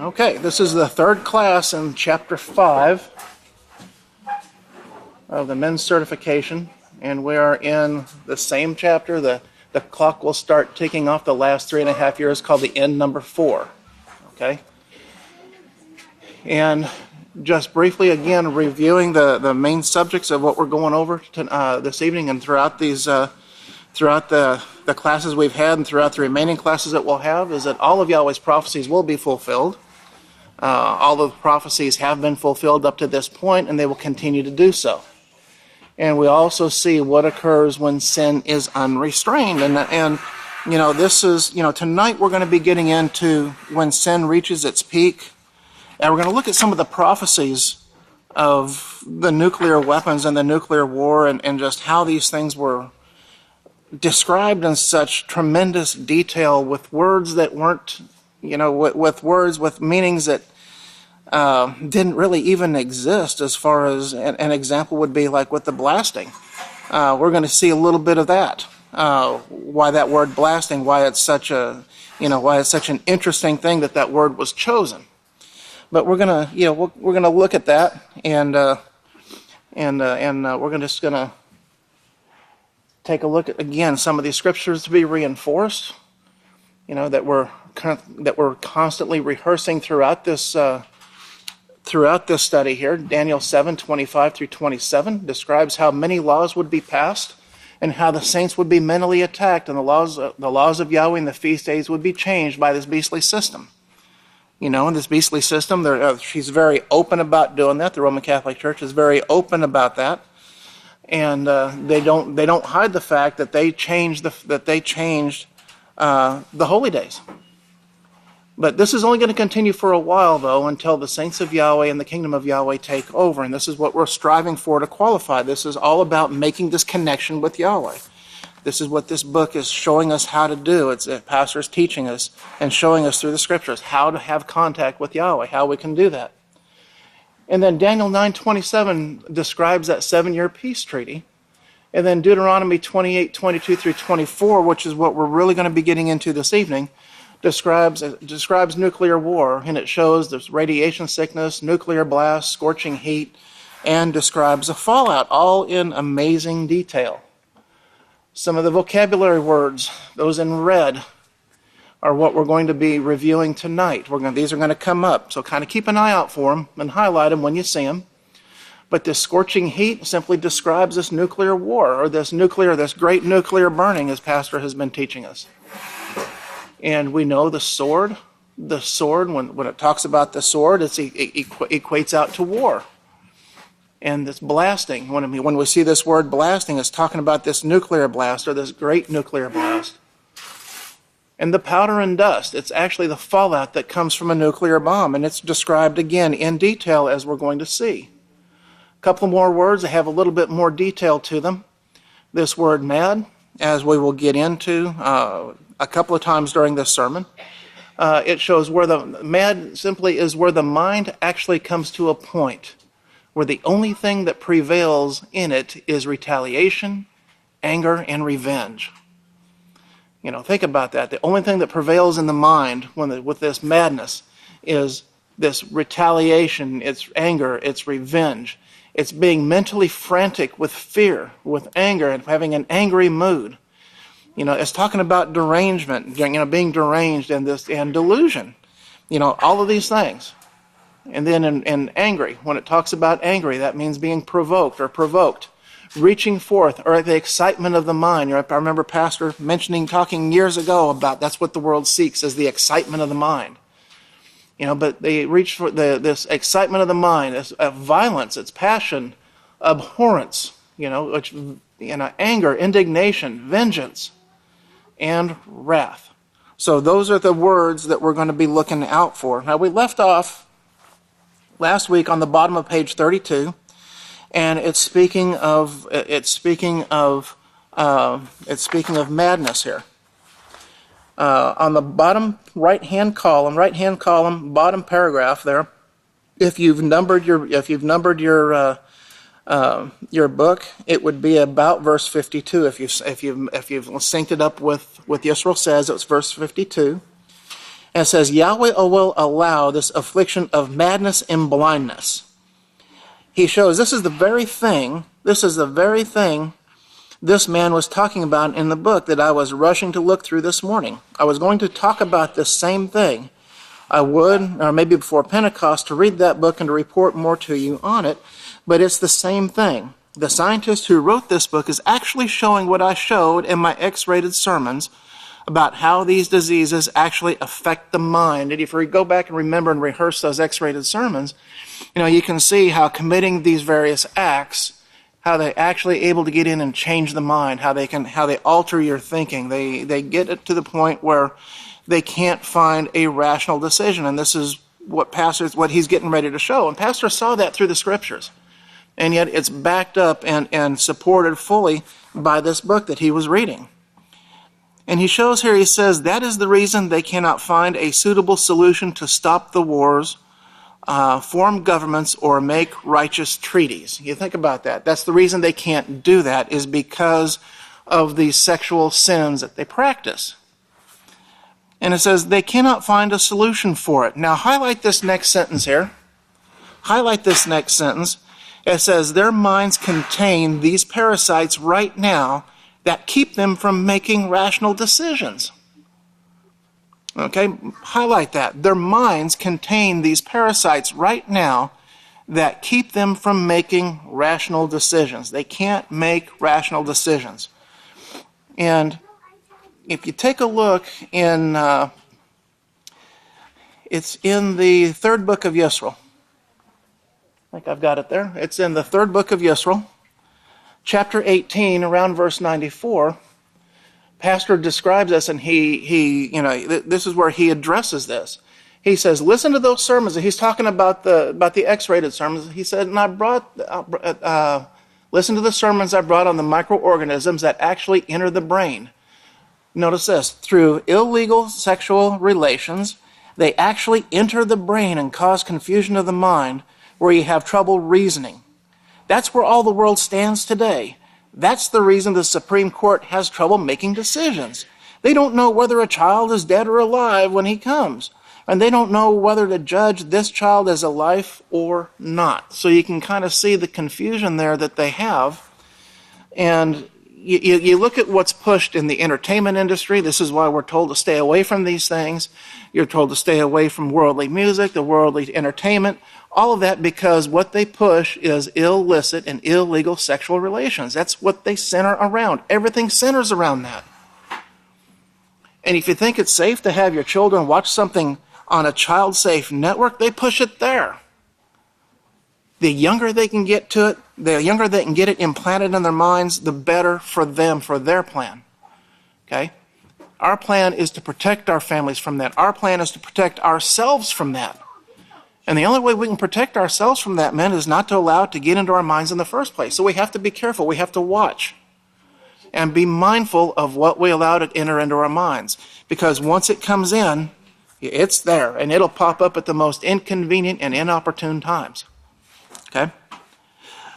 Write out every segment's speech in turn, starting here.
Okay, this is the third class in chapter 5 of the men's certification, and we are in the same chapter. The clock will start ticking off the last 3.5 years, called the end number 4. Okay, and just briefly again reviewing the main subjects of what we're going over this evening and throughout these throughout the classes we've had and throughout the remaining classes that we'll have, is that all of Yahweh's prophecies will be fulfilled. All of the prophecies have been fulfilled up to this point, and they will continue to do so. And we also see what occurs when sin is unrestrained. And you know, this is, you know, tonight we're going to be getting into when sin reaches its peak. And we're going to look at some of the prophecies of the nuclear weapons and the nuclear war, and just how these things were described in such tremendous detail with words that weren't, you know, with words with meanings that didn't really even exist. As far as an example would be like with the blasting. We're going to see a little bit of that. Why that word blasting, why it's such a, you know, why it's such an interesting thing that word was chosen. But we're gonna, you know, we're gonna look at that, and we're just gonna take a look at again some of these scriptures to be reinforced. You know, that we're constantly rehearsing throughout this study here. Daniel 7:25 through 27 describes how many laws would be passed, and how the saints would be mentally attacked, and the laws of Yahweh and the feast days would be changed by this beastly system. You know, in this beastly system, she's very open about doing that. The Roman Catholic Church is very open about that, and they don't hide the fact that they changed the holy days. But this is only going to continue for a while, though, until the saints of Yahweh and the kingdom of Yahweh take over. And this is what we're striving for to qualify. This is all about making this connection with Yahweh. This is what this book is showing us how to do. It's pastors teaching us and showing us through the scriptures how to have contact with Yahweh, how we can do that. And then Daniel 9:27 describes that 7-year peace treaty. And then Deuteronomy 28:22 through 24, which is what we're really going to be getting into this evening, describes nuclear war, and it shows there's radiation sickness, nuclear blast, scorching heat, and describes the fallout, all in amazing detail. Some of the vocabulary words, those in red, are what we're going to be reviewing tonight. These are going to come up, so kind of keep an eye out for them and highlight them when you see them. But this scorching heat simply describes this nuclear war, or this great nuclear burning, as Pastor has been teaching us. And we know the sword, when it talks about the sword, it equates out to war. And this blasting, when we see this word blasting, it's talking about this nuclear blast, or this great nuclear blast. And the powder and dust, it's actually the fallout that comes from a nuclear bomb, and it's described again in detail, as we're going to see. A couple more words that have a little bit more detail to them. This word mad, as we will get into a couple of times during this sermon, it shows where the mad simply is where the mind actually comes to a point where the only thing that prevails in it is retaliation, anger, and revenge. You know, think about that. The only thing that prevails in the mind with this madness is this retaliation, it's anger, it's revenge. It's being mentally frantic with fear, with anger, and having an angry mood. You know, it's talking about derangement, you know, being deranged, and delusion. You know, all of these things. And then in angry, when it talks about angry, that means being provoked or provoked, reaching forth, or the excitement of the mind. I remember Pastor talking years ago about that's what the world seeks, is the excitement of the mind. You know, but they reach for this excitement of the mind, it's violence, it's passion, abhorrence, you know, which, you know, anger, indignation, vengeance, and wrath. So those are the words that we're going to be looking out for. Now, we left off last week on the bottom of page 32, and it's speaking of madness here. On the bottom right-hand column, bottom paragraph there, if you've numbered your book, it would be about verse 52. If you've synced it up with Yisrael Says, it's verse 52. And it says, Yahweh will allow this affliction of madness and blindness. He shows this is the very thing this man was talking about in the book that I was rushing to look through this morning. I was going to talk about this same thing. I would, or maybe before Pentecost, to read that book and to report more to you on it, but it's the same thing. The scientist who wrote this book is actually showing what I showed in my X-rated sermons about how these diseases actually affect the mind. And if you go back and remember and rehearse those X-rated sermons, you can see how committing these various acts, how they're actually able to get in and change the mind, how they alter your thinking. They get it to the point where they can't find a rational decision. And this is what he's getting ready to show. And Pastor saw that through the scriptures. And yet it's backed up and supported fully by this book that he was reading. And he shows here, he says, that is the reason they cannot find a suitable solution to stop the wars, form governments, or make righteous treaties. You think about that. That's the reason they can't do that, is because of the sexual sins that they practice. And it says they cannot find a solution for it. Now highlight this next sentence here. Highlight this next sentence. It says their minds contain these parasites right now that keep them from making rational decisions. Okay, highlight that. Their minds contain these parasites right now that keep them from making rational decisions. They can't make rational decisions. And if you take a look in, it's in the third book of Yisrael. I think I've got it there. It's in the third book of Yisrael, chapter 18, around verse 94. Pastor describes this, and this is where he addresses this. He says, listen to those sermons. He's talking about the X-rated sermons. He said, and I brought, listen to the sermons I brought on the microorganisms that actually enter the brain. Notice this, through illegal sexual relations, they actually enter the brain and cause confusion of the mind where you have trouble reasoning. That's where all the world stands today. That's the reason the Supreme Court has trouble making decisions. They don't know whether a child is dead or alive when he comes. And they don't know whether to judge this child as alive or not. So you can kind of see the confusion there that they have. And you look at what's pushed in the entertainment industry. This is why we're told to stay away from these things. You're told to stay away from worldly music, the worldly entertainment. All of that because what they push is illicit and illegal sexual relations. That's what they center around. Everything centers around that. And if you think it's safe to have your children watch something on a child-safe network, they push it there. The younger they can get to it, the younger they can get it implanted in their minds, the better for them, for their plan. Okay? Our plan is to protect our families from that. Our plan is to protect ourselves from that. And the only way we can protect ourselves from that, men, is not to allow it to get into our minds in the first place. So we have to be careful. We have to watch and be mindful of what we allow to enter into our minds. Because once it comes in, it's there, and it'll pop up at the most inconvenient and inopportune times. Okay?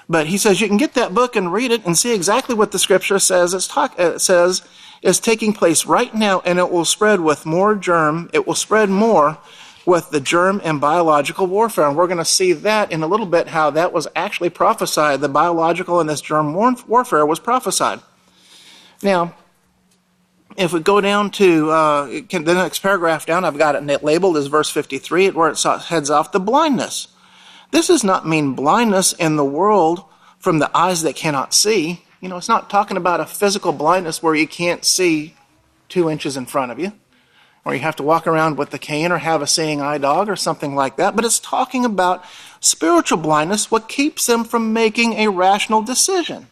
But he says you can get that book and read it and see exactly what the scripture says. It says is taking place right now, and it will spread with more germ. It will spread more with the germ and biological warfare. And we're going to see that in a little bit, how that was actually prophesied. The biological and this germ warfare was prophesied. Now, if we go down to the next paragraph down, I've got it labeled as verse 53, where it heads off the blindness. This does not mean blindness in the world from the eyes that cannot see. It's not talking about a physical blindness where you can't see 2 inches in front of you, or you have to walk around with the cane or have a seeing eye dog or something like that. But it's talking about spiritual blindness, what keeps them from making a rational decision.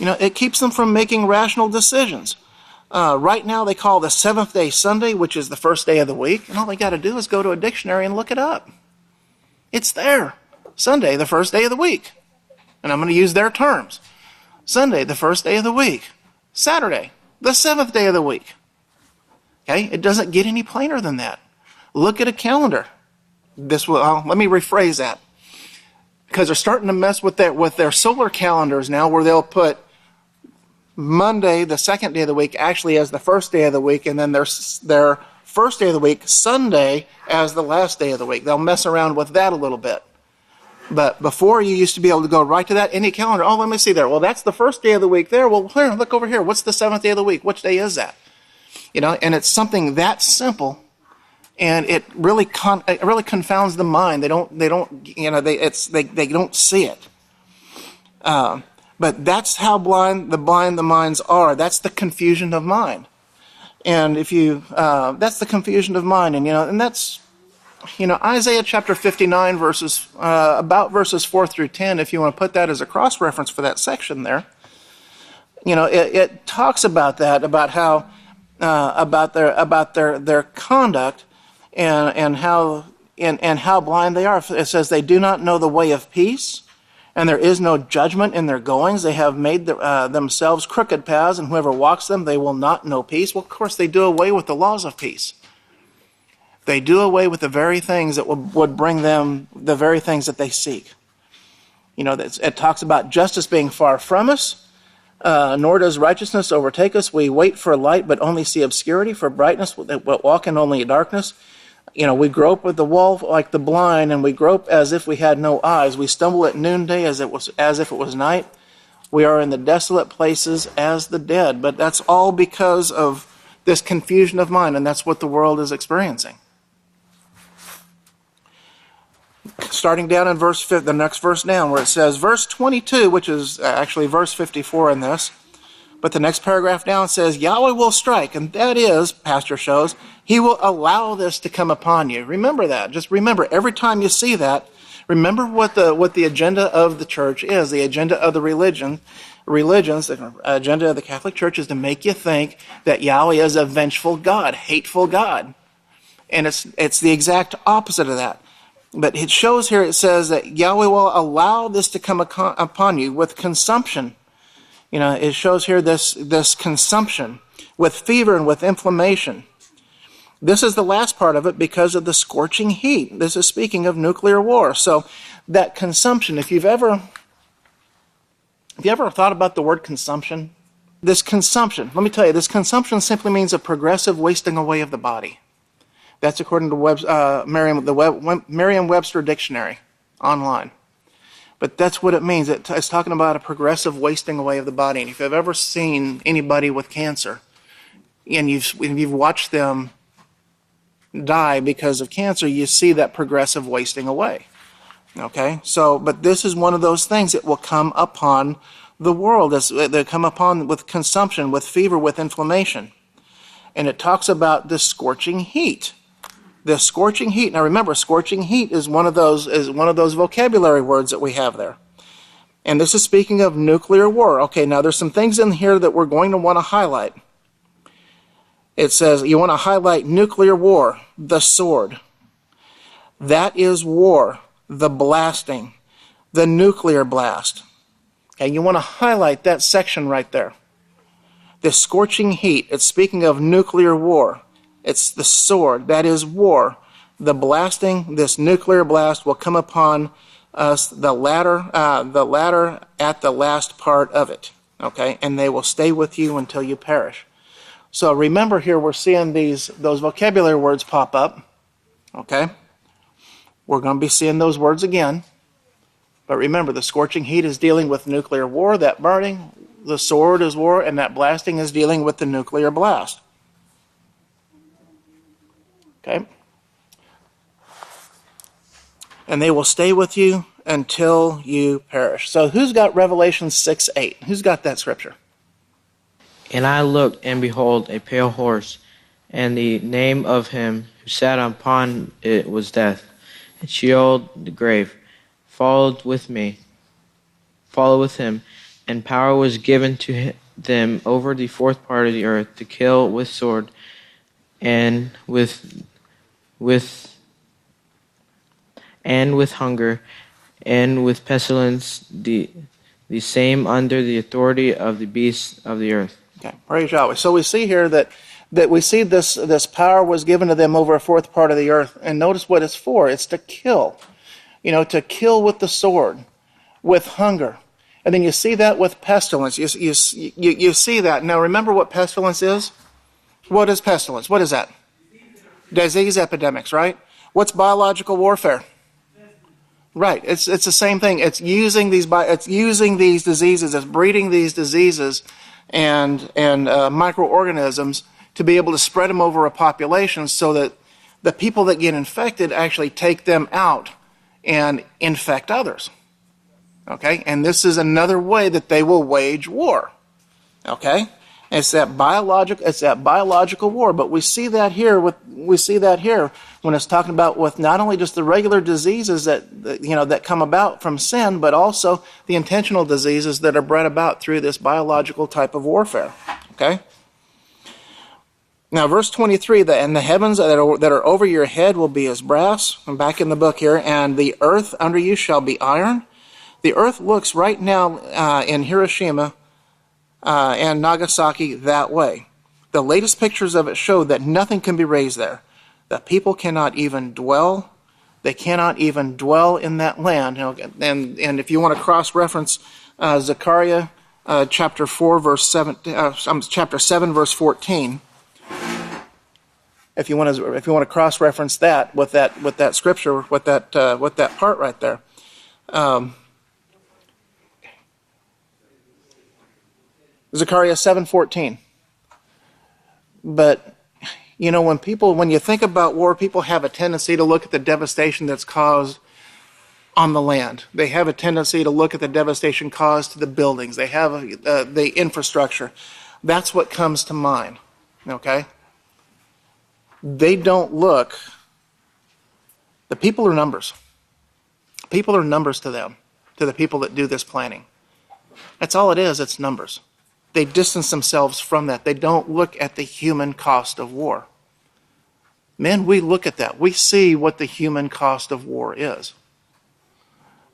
It keeps them from making rational decisions. Right now they call the seventh day Sunday, which is the first day of the week, and all they got to do is go to a dictionary and look it up. It's there. Sunday, the first day of the week. And I'm going to use their terms. Sunday, the first day of the week. Saturday, the seventh day of the week. Okay? It doesn't get any plainer than that. Look at a calendar. Let me rephrase that. Because they're starting to mess with their solar calendars now, where they'll put Monday, the second day of the week, actually as the first day of the week, and then their first day of the week, Sunday, as the last day of the week. They'll mess around with that a little bit. But before, you used to be able to go right to that, any calendar. Oh, let me see there. Well, that's the first day of the week there. Well, here, look over here. What's the seventh day of the week? Which day is that? And it's something that simple, and it really confounds the mind. They don't see it. But that's how blind the minds are. That's the confusion of mind. And that's the confusion of mind, and that's, Isaiah chapter 59 about verses 4 through 10, if you want to put that as a cross-reference for that section there, it talks about that, about how, about their conduct and how blind they are. It says they do not know the way of peace, and there is no judgment in their goings. They have made themselves crooked paths, and whoever walks them, they will not know peace. Well, of course, they do away with the laws of peace. They do away with the very things that would bring them the very things that they seek. It talks about justice being far from us, nor does righteousness overtake us. We wait for light, but only see obscurity. For brightness, but walk in only darkness. We grope with the wall like the blind, and we grope as if we had no eyes. We stumble at noonday as if it was night. We are in the desolate places as the dead. But that's all because of this confusion of mind, and that's what the world is experiencing. Starting down in the next verse down, where it says, verse 22, which is actually verse 54 in this, but the next paragraph down says, Yahweh will strike, and that is, Pastor shows, he will allow this to come upon you. Remember that. Just remember, every time you see that, remember what the agenda of the church is. The agenda of the religions, the agenda of the Catholic Church is to make you think that Yahweh is a vengeful God, hateful God. And it's the exact opposite of that. But it shows here, it says that Yahweh will allow this to come upon you with consumption. It shows here this consumption with fever and with inflammation. This is the last part of it because of the scorching heat. This is speaking of nuclear war. So that consumption, if you've ever thought about the word consumption, this consumption, let me tell you, this consumption simply means a progressive wasting away of the body. That's according to Merriam-Webster Dictionary online. But that's what it means. It's talking about a progressive wasting away of the body. And if you've ever seen anybody with cancer, and you've watched them die because of cancer, you see that progressive wasting away. Okay? But this is one of those things that will come upon the world. They come upon with consumption, with fever, with inflammation. And it talks about this scorching heat. The scorching heat. Now remember, scorching heat is one of those vocabulary words that we have there. And this is speaking of nuclear war. Okay, now there's some things in here that we're going to want to highlight. It says you want to highlight nuclear war, the sword. That is war, the blasting, the nuclear blast. Okay, you want to highlight that section right there. The scorching heat, it's speaking of nuclear war. It's the sword, that is war. The blasting, this nuclear blast will come upon us, the latter at the last part of it. Okay, and they will stay with you until you perish. So remember here, we're seeing those vocabulary words pop up. Okay, we're going to be seeing those words again. But remember, the scorching heat is dealing with nuclear war, that burning. The sword is war, and that blasting is dealing with the nuclear blast. Okay? And they will stay with you until you perish. So who's got Revelation 6:8? Who's got that scripture? And I looked, and behold, a pale horse, and the name of him who sat upon it was Death. And Sheol, the grave, followed with him, and power was given to them over the fourth part of the earth to kill with sword, and with hunger, and with pestilence, the same under the authority of the beasts of the earth. Okay, praise Yahweh. So we see here that we see this power was given to them over a fourth part of the earth. And notice what it's for. It's to kill. To kill with the sword, with hunger. And then you see that with pestilence. You see that. Now remember what pestilence is? What is pestilence? What is that? Disease epidemics, right? What's biological warfare? Right. It's the same thing. It's using these diseases, it's breeding these diseases and microorganisms to be able to spread them over a population so that the people that get infected actually take them out and infect others. Okay? And this is another way that they will wage war. Okay? It's that biological war, but we see that here when it's talking about with not only just the regular diseases that come about from sin, but also the intentional diseases that are bred about through this biological type of warfare. Okay? Now, verse 23, and the heavens that are over your head will be as brass. I'm back in the book here. And the earth under you shall be iron. The earth looks right now in Hiroshima and Nagasaki that way. The latest pictures of it show that nothing can be raised there. That people cannot even dwell. They cannot even dwell in that land. And if you want to cross-reference Zechariah chapter 7, verse 14. If you want to cross-reference that with that scripture, with that part right there. Zechariah 7:14. But when you think about war, people have a tendency to look at the devastation that's caused on the land. They have a tendency to look at the devastation caused to the buildings. They have the infrastructure. That's what comes to mind. Okay? They don't look. The people are numbers. People are numbers to them, to the people that do this planning. That's all it is. It's numbers. They distance themselves from that. They don't look at the human cost of war. Men, we look at that. We see what the human cost of war is.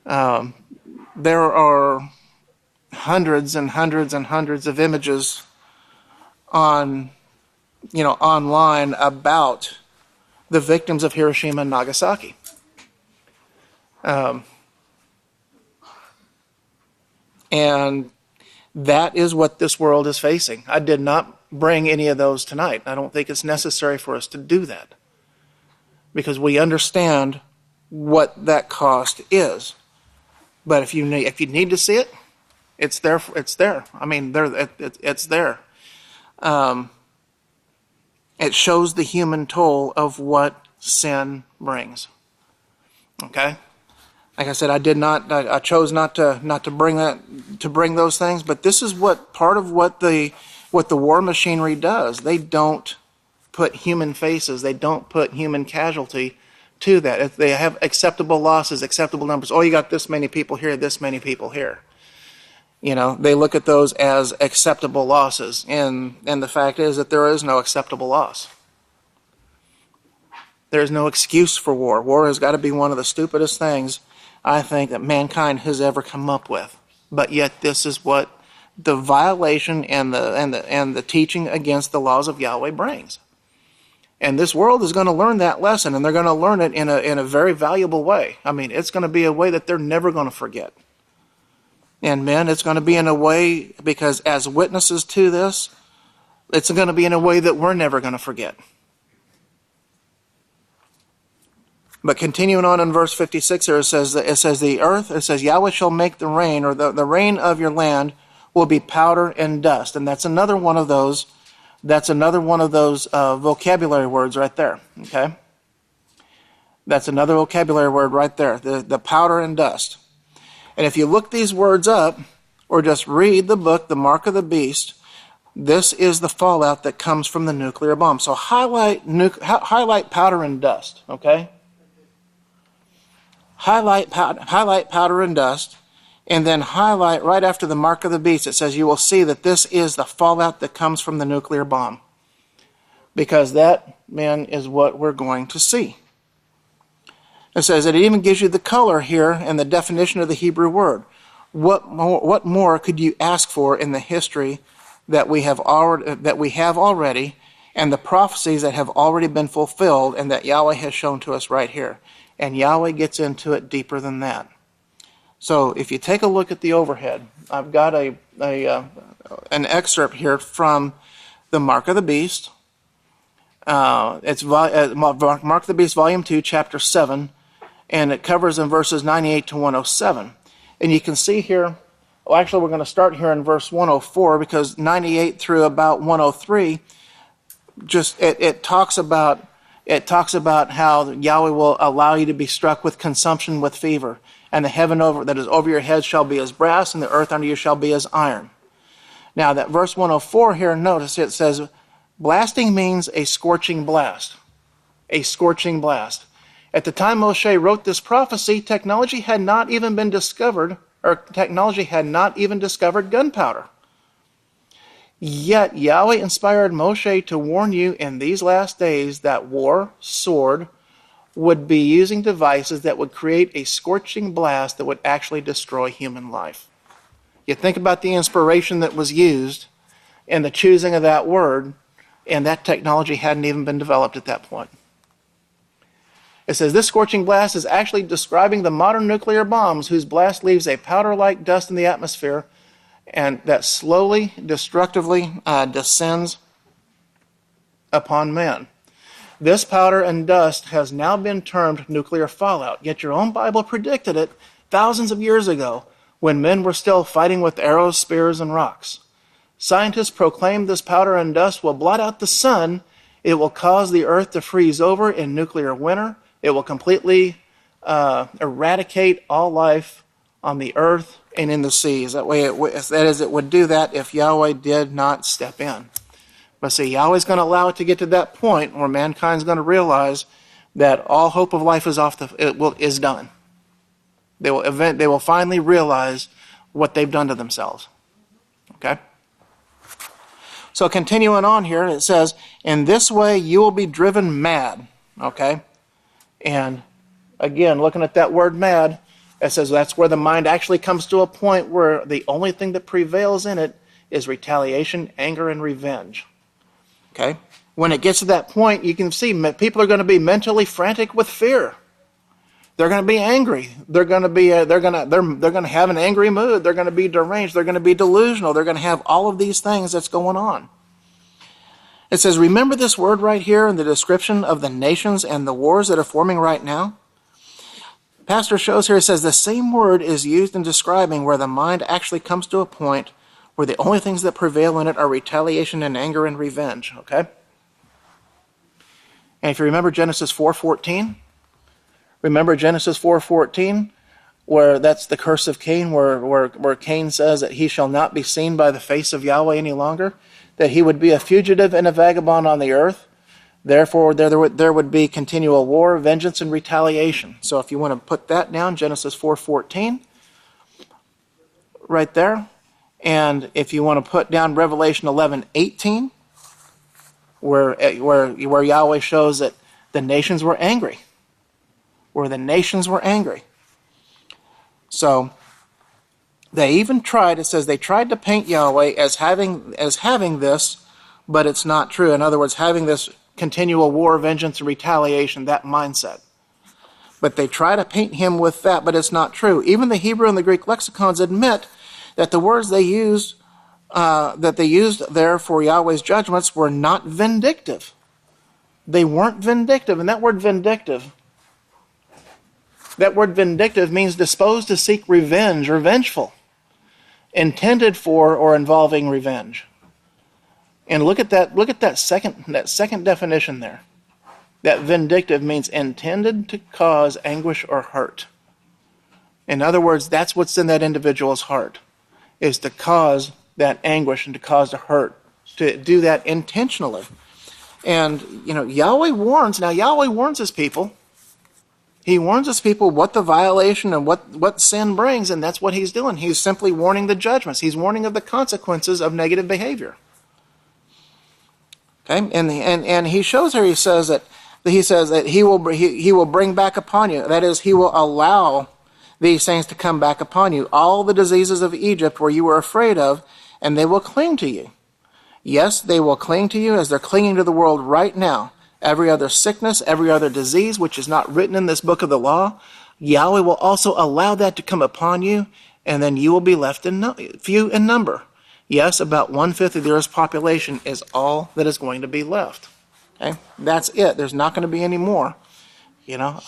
There are hundreds and hundreds and hundreds of images online about the victims of Hiroshima and Nagasaki. And that is what this world is facing. I did not bring any of those tonight. I don't think it's necessary for us to do that, because we understand what that cost is. But if you need to see it, it's there. It's there. I mean, it's there. It shows the human toll of what sin brings. Okay. Like I said, I chose not to bring those things, but this is part of what the war machinery does. They don't put human faces, they don't put human casualty to that. If they have acceptable losses, acceptable numbers, you got this many people here, this many people here. They look at those as acceptable losses, and the fact is that there is no acceptable loss. There is no excuse for war. War has got to be one of the stupidest things I think that mankind has ever come up with. But yet this is what the violation and the teaching against the laws of Yahweh brings. And this world is going to learn that lesson, and they're going to learn it in a very valuable way. I mean, it's going to be a way that they're never going to forget. And men, it's going to be in a way, because as witnesses to this, it's going to be in a way that we're never going to forget. But continuing on in verse 56 here, it says the earth, it says Yahweh shall make the rain, or the rain of your land will be powder and dust. And that's another one of those vocabulary words right there. Okay? That's another vocabulary word right there, the powder and dust. And if you look these words up, or just read the book, The Mark of the Beast, this is the fallout that comes from the nuclear bomb. So highlight powder and dust, okay? Highlight powder and dust, and then highlight right after the mark of the beast. It says you will see that this is the fallout that comes from the nuclear bomb. Because that, man, is what we're going to see. It says it even gives you the color here and the definition of the Hebrew word. What more could you ask for in the history that we have already, and the prophecies that have already been fulfilled and that Yahweh has shown to us right here? And Yahweh gets into it deeper than that. So if you take a look at the overhead, I've got an excerpt here from the Mark of the Beast. It's Mark of the Beast, Volume 2, Chapter 7, and it covers in verses 98 to 107. And you can see here, well, actually we're going to start here in verse 104, because 98 through about 103, just it talks about how Yahweh will allow you to be struck with consumption with fever, and the heaven that is over your head shall be as brass, and the earth under you shall be as iron. Now that verse 104 here, notice it says, blasting means a scorching blast. A scorching blast. At the time Moshe wrote this prophecy, technology had not even been discovered, or technology had not even discovered gunpowder. Yet Yahweh inspired Moshe to warn you in these last days that war, sword, would be using devices that would create a scorching blast that would actually destroy human life. You think about the inspiration that was used and the choosing of that word, and that technology hadn't even been developed at that point. It says, this scorching blast is actually describing the modern nuclear bombs whose blast leaves a powder-like dust in the atmosphere and that slowly, destructively descends upon man. This powder and dust has now been termed nuclear fallout, yet your own Bible predicted it thousands of years ago when men were still fighting with arrows, spears, and rocks. Scientists proclaim this powder and dust will blot out the sun. It will cause the earth to freeze over in nuclear winter. It will completely eradicate all life on the earth and in the seas. That is, it would do that if Yahweh did not step in. But see, Yahweh's going to allow it to get to that point where mankind's going to realize that all hope of life is done. They will finally realize what they've done to themselves. Okay? So continuing on here, it says, in this way you will be driven mad. Okay? And again, looking at that word mad, it says that's where the mind actually comes to a point where the only thing that prevails in it is retaliation, anger, and revenge. Okay? When it gets to that point, you can see people are going to be mentally frantic with fear. They're going to be angry. They're going to have an angry mood. They're going to be deranged. They're going to be delusional. They're going to have all of these things that's going on. It says, remember this word right here in the description of the nations and the wars that are forming right now? Pastor shows here, it says the same word is used in describing where the mind actually comes to a point where the only things that prevail in it are retaliation and anger and revenge. Okay? And if you remember Genesis 4:14, remember Genesis 4:14, where that's the curse of Cain, where Cain says that he shall not be seen by the face of Yahweh any longer, that he would be a fugitive and a vagabond on the earth. Therefore, there would be continual war, vengeance, and retaliation. So if you want to put that down, Genesis 4:14, right there. And if you want to put down Revelation 11:18, where Yahweh shows that the nations were angry. Where the nations were angry. So they even tried, it says they tried to paint Yahweh as having this, but it's not true. In other words, having this continual war, vengeance, and retaliation, that mindset. But they try to paint him with that, but it's not true. Even the Hebrew and the Greek lexicons admit that the words they used there for Yahweh's judgments were not vindictive. They weren't vindictive. And that word vindictive means disposed to seek revenge or vengeful, intended for or involving revenge. And look at that second definition there. That vindictive means intended to cause anguish or hurt. In other words, that's what's in that individual's heart, is to cause that anguish and to cause the hurt, to do that intentionally. And, Yahweh warns. Now, Yahweh warns his people. He warns his people what the violation and what sin brings, and that's what he's doing. He's simply warning the judgments. He's warning of the consequences of negative behavior. Okay, and he shows here. He says that he will bring back upon you. That is, he will allow these things to come back upon you. All the diseases of Egypt where you were afraid of, and they will cling to you. Yes, they will cling to you as they're clinging to the world right now. Every other sickness, every other disease, which is not written in this book of the law, Yahweh will also allow that to come upon you, and then you will be left few in number. Yes, about 1/5 of the earth's population is all that is going to be left. Okay, that's it. There's not going to be any more. You know,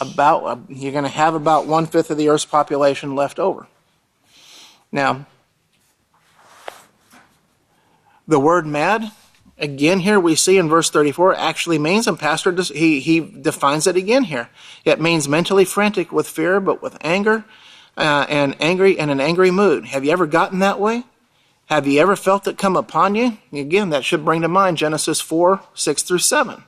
you're going to have about 1/5 of the Earth's population left over. Now, the word mad, again here we see in verse 34, actually means, and Pastor, he defines it again here. It means mentally frantic with fear, but with anger and an angry mood. Have you ever gotten that way? Have you ever felt it come upon you? Again, that should bring to mind Genesis 4, 6 through 7.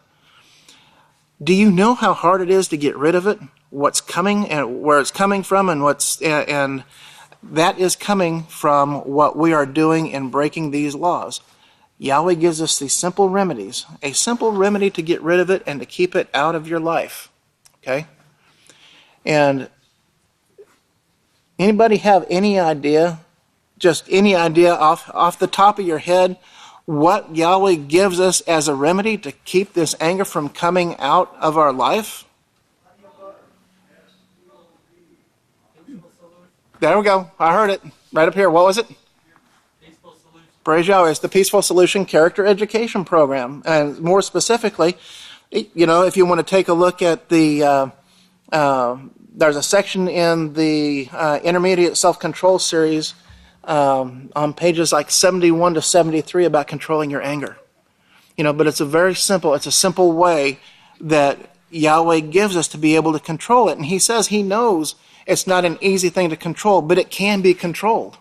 Do you know how hard it is to get rid of it? What's coming and where it's coming from, and that is coming from what we are doing in breaking these laws. Yahweh gives us these simple remedies, a simple remedy to get rid of it and to keep it out of your life. Okay? And anybody have any idea, just any idea off the top of your head, what Yahweh gives us as a remedy to keep this anger from coming out of our life? There we go. I heard it. Right up here. What was it? Peaceful Solution. Praise Yahweh. It's the Peaceful Solution Character Education Program. And more specifically, you know, if you want to take a look at the, there's a section in the Intermediate Self-Control series on pages like 71 to 73 about controlling your anger. You know, but it's a simple way that Yahweh gives us to be able to control it. And he says he knows it's not an easy thing to control, but it can be controlled.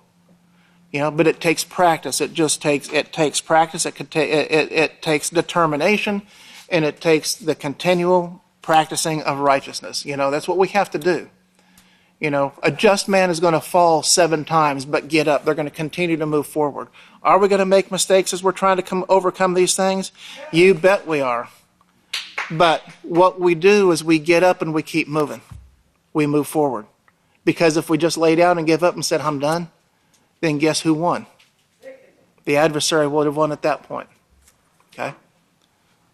You know, but it takes practice. It takes practice. It takes determination, and it takes the continual practicing of righteousness. You know, that's what we have to do. You know, a just man is going to fall 7 times, but get up. They're going to continue to move forward. Are we going to make mistakes as we're trying to overcome these things? You bet we are. But what we do is we get up and we keep moving. We move forward. Because if we just lay down and give up and said, I'm done, then guess who won? The adversary would have won at that point. Okay?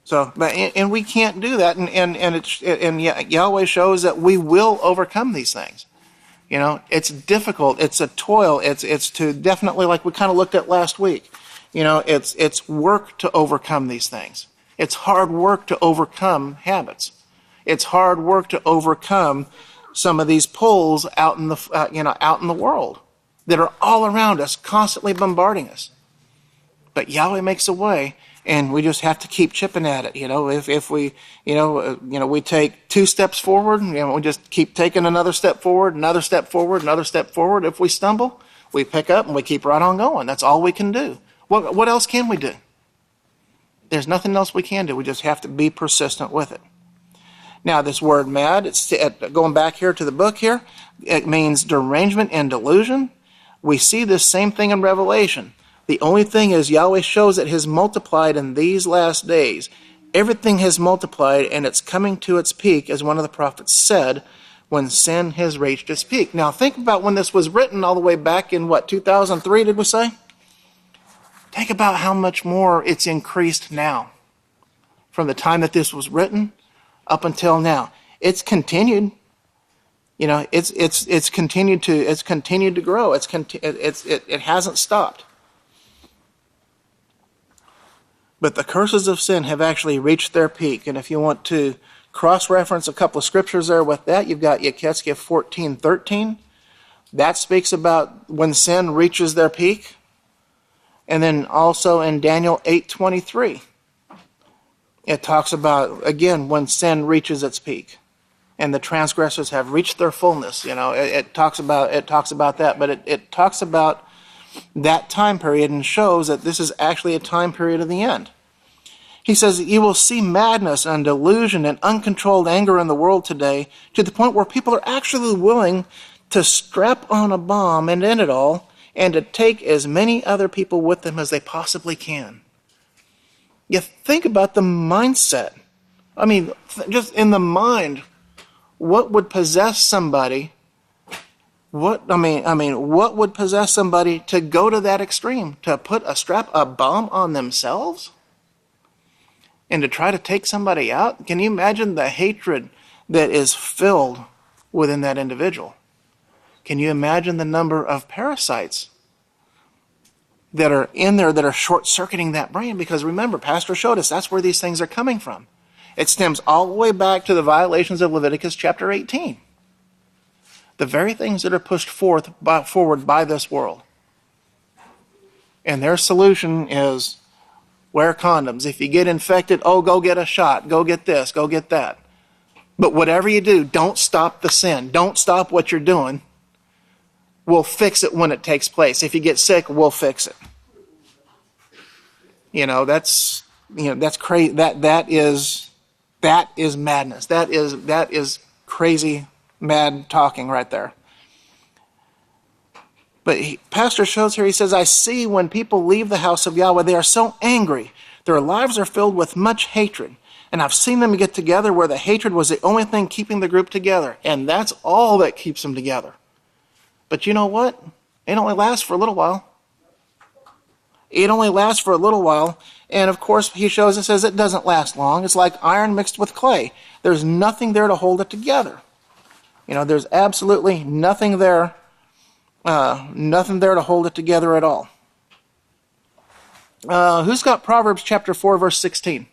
So, and we can't do that, and Yahweh shows that we will overcome these things. You know, it's difficult. It's a toil. It's to definitely, like we kind of looked at last week. You know, it's work to overcome these things. It's hard work to overcome habits. It's hard work to overcome some of these pulls out in the world that are all around us, constantly bombarding us. But Yahweh makes a way, and we just have to keep chipping at it. You know, if we, we take 2 steps forward, we just keep taking another step forward, another step forward, another step forward. If we stumble, we pick up and we keep right on going. That's all we can do. What else can we do? There's nothing else we can do. We just have to be persistent with it. Now, this word mad, it's going back here to the book here, it means derangement and delusion. We see this same thing in Revelation. The only thing is Yahweh shows it has multiplied in these last days. Everything has multiplied, and it's coming to its peak, as one of the prophets said, when sin has reached its peak. Now, think about when this was written all the way back in, 2003, did we say? Think about how much more it's increased now. From the time that this was written up until now. It's continued. You know, it's continued to grow. It hasn't stopped. But the curses of sin have actually reached their peak. And if you want to cross-reference a couple of scriptures there with that, you've got Yechezkel 14:13. That speaks about when sin reaches their peak. And then also in Daniel 8:23. It talks about, again, when sin reaches its peak. And the transgressors have reached their fullness. You know, it talks about that, but it talks about that time period and shows that this is actually a time period of the end. He says, you will see madness and delusion and uncontrolled anger in the world today to the point where people are actually willing to strap on a bomb and end it all and to take as many other people with them as they possibly can. You think about the mindset. I mean, just in the mind, what would possess somebody? What would possess somebody to go to that extreme, to put a bomb on themselves, and to try to take somebody out? Can you imagine the hatred that is filled within that individual? Can you imagine the number of parasites that are in there that are short-circuiting that brain? Because remember, Pastor showed us that's where these things are coming from. It stems all the way back to the violations of Leviticus chapter 18. The very things that are pushed forward by this world. And their solution is wear condoms. If you get infected, go get a shot. Go get this. Go get that. But whatever you do, don't stop the sin. Don't stop what you're doing. We'll fix it when it takes place. If you get sick, we'll fix it. That's crazy. That is madness. That is crazy, mad talking right there. But Pastor shows here, he says, I see when people leave the house of Yahweh, they are so angry. Their lives are filled with much hatred. And I've seen them get together where the hatred was the only thing keeping the group together. And that's all that keeps them together. But you know what? It only lasts for a little while. It only lasts for a little while. And of course, he shows it says it doesn't last long. It's like iron mixed with clay. There's nothing there to hold it together. There's absolutely nothing there. Nothing there to hold it together at all. Who's got Proverbs chapter 4, verse 16?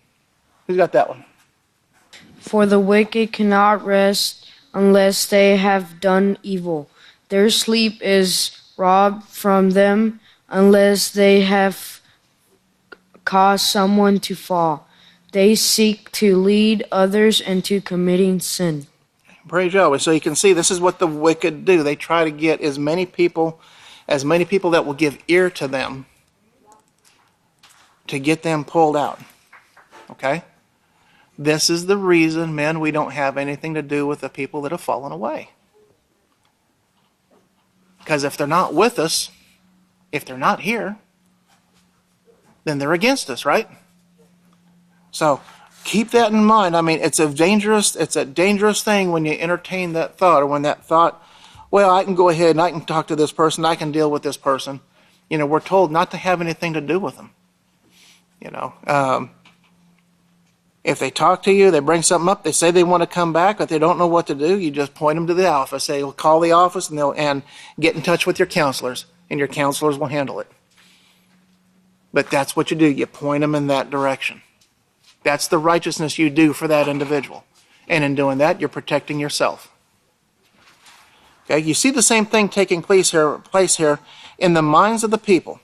Who's got that one? For the wicked cannot rest unless they have done evil. Their sleep is robbed from them unless they have caused someone to fall. They seek to lead others into committing sin. Praise Yahweh. So you can see this is what the wicked do. They try to get as many people that will give ear to them to get them pulled out. Okay? This is the reason, men, we don't have anything to do with the people that have fallen away. Because if they're not with us, if they're not here, then they're against us, right? So keep that in mind. I mean, it's a dangerous thing when you entertain that thought, or when that thought, well, I can go ahead and I can talk to this person, I can deal with this person. We're told not to have anything to do with them. If they talk to you, they bring something up, they say they want to come back, but they don't know what to do, you just point them to the office. Say, well, call the office and get in touch with your counselors, and your counselors will handle it. But that's what you do. You point them in that direction. That's the righteousness you do for that individual. And in doing that, you're protecting yourself. Okay, you see the same thing taking place here in the minds of the people.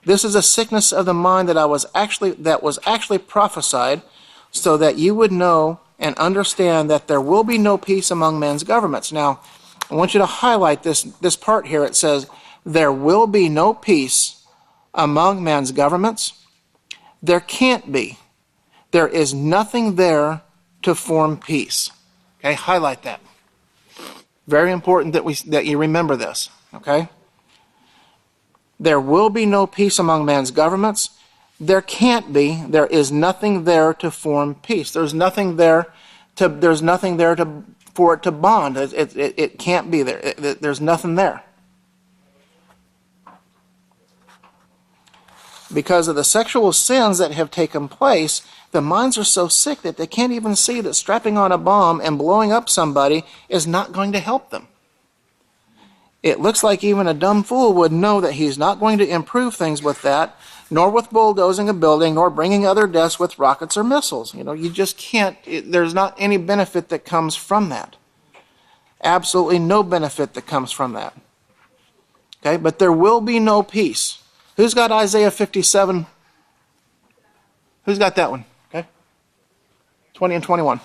This is a sickness of the mind that was actually prophesied, so that you would know and understand that there will be no peace among men's governments. Now, I want you to highlight this part here. It says, there will be no peace among men's governments. There can't be. There is nothing there to form peace. Okay, highlight that. Very important that you remember this. Okay? There will be no peace among men's governments. There can't be. There is nothing there to form peace. There's nothing there for it to bond. It can't be there. There's nothing there. Because of the sexual sins that have taken place, the minds are so sick that they can't even see that strapping on a bomb and blowing up somebody is not going to help them. It looks like even a dumb fool would know that he's not going to improve things with that, nor with bulldozing a building, nor bringing other deaths with rockets or missiles. You just can't. There's not any benefit that comes from that. Absolutely no benefit that comes from that. Okay, but there will be no peace. Who's got Isaiah 57? Who's got that one? Okay, 20 and 21.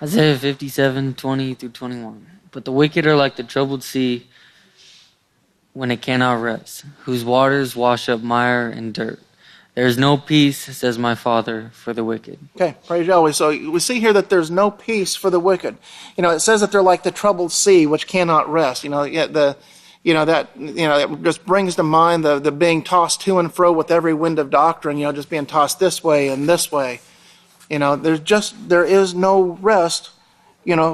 Isaiah 57, 20 through 21. But the wicked are like the troubled sea when it cannot rest, whose waters wash up mire and dirt. There is no peace, says my Father, for the wicked. Okay, praise Yahweh. So we see here that there's no peace for the wicked. It says that they're like the troubled sea which cannot rest. That just brings to mind the being tossed to and fro with every wind of doctrine. Just being tossed this way and this way. There is no rest.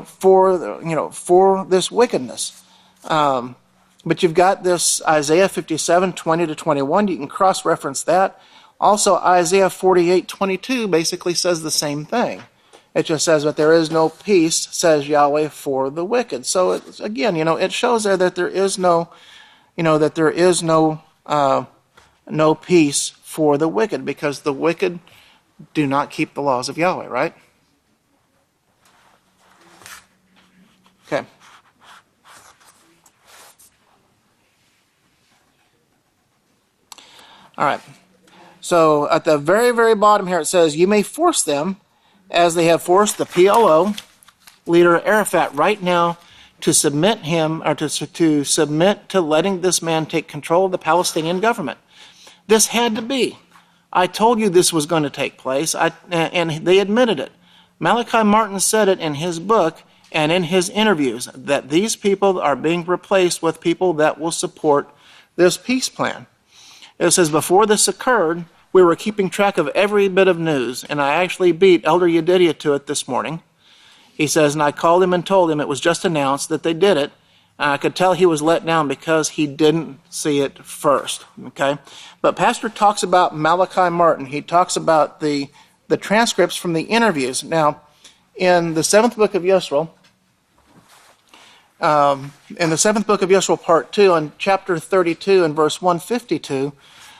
For this wickedness. But you've got this Isaiah 57, 20 to 21. You can cross-reference that. Also, Isaiah 48, 22 basically says the same thing. It just says that there is no peace, says Yahweh, for the wicked. So, it shows there that there is no peace for the wicked, because the wicked do not keep the laws of Yahweh, right? All right. So at the very, very bottom here, it says, you may force them, as they have forced the PLO leader Arafat right now, to submit him, or to submit to letting this man take control of the Palestinian government. This had to be. I told you this was going to take place, and they admitted it. Malachi Martin said it in his book and in his interviews, that these people are being replaced with people that will support this peace plan. It says, before this occurred, we were keeping track of every bit of news, and I actually beat Elder Yedidia to it this morning. He says, and I called him and told him it was just announced that they did it. I could tell he was let down because he didn't see it first. Okay, but Pastor talks about Malachi Martin. He talks about the transcripts from the interviews. Now, in the seventh book of Yisrael, part 2, in chapter 32 and verse 152,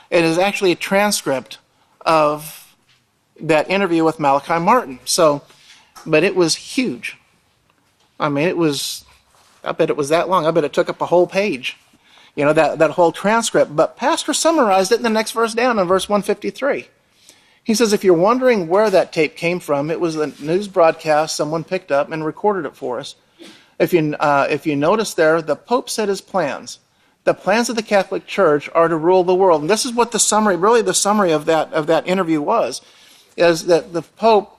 it is actually a transcript of that interview with Malachi Martin. So, but it was huge. I mean, I bet it was that long. I bet it took up a whole page, that whole transcript. But Pastor summarized it in the next verse down, in verse 153. He says, if you're wondering where that tape came from, it was a news broadcast someone picked up and recorded it for us. If you notice there, the Pope said his plans. The plans of the Catholic Church are to rule the world. And this is what the summary of that interview was, is that the Pope,